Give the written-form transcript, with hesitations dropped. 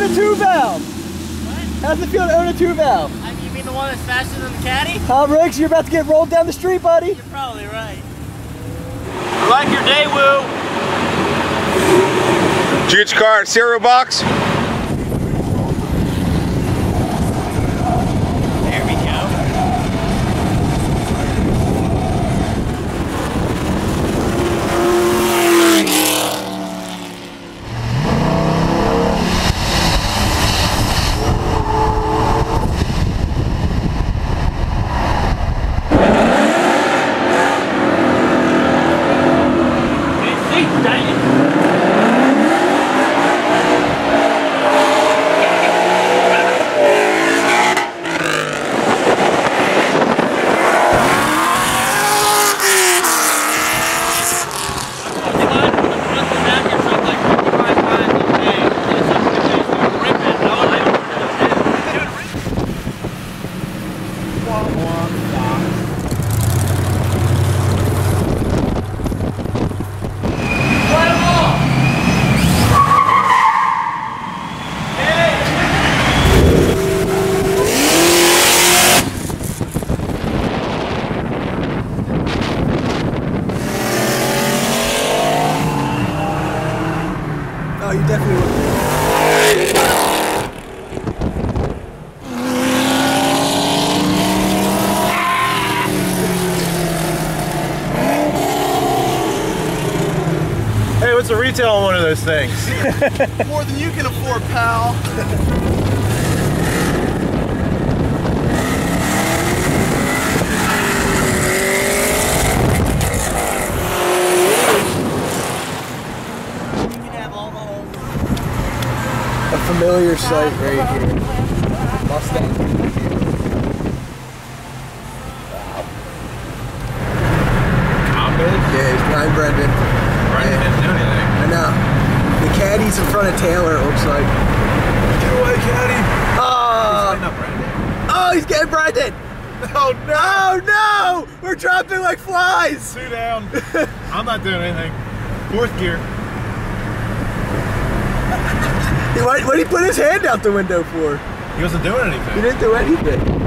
own a 2-valve? What? How's it feel to own a 2-valve? You mean the one that's faster than the Caddy? Riggs, you're about to get rolled down the street, buddy. You're probably right. I like your day, Woo. Did you get your car in a cereal box? There we go. Oh, you definitely will. Hey, what's the retail on one of those things? More than you can afford, pal. A familiar sight right here. Mustang. Yeah, he's behind Brendan. Brendan didn't do anything. I know. The Caddy's in front of Taylor, it looks like. Get away, Caddy. Oh! He's up Brendan. Oh, he's getting Brendan! Oh no! Oh no! We're dropping like flies! Sit down. I'm not doing anything. Fourth gear. What did he put his hand out the window for? He wasn't doing anything. He didn't do anything.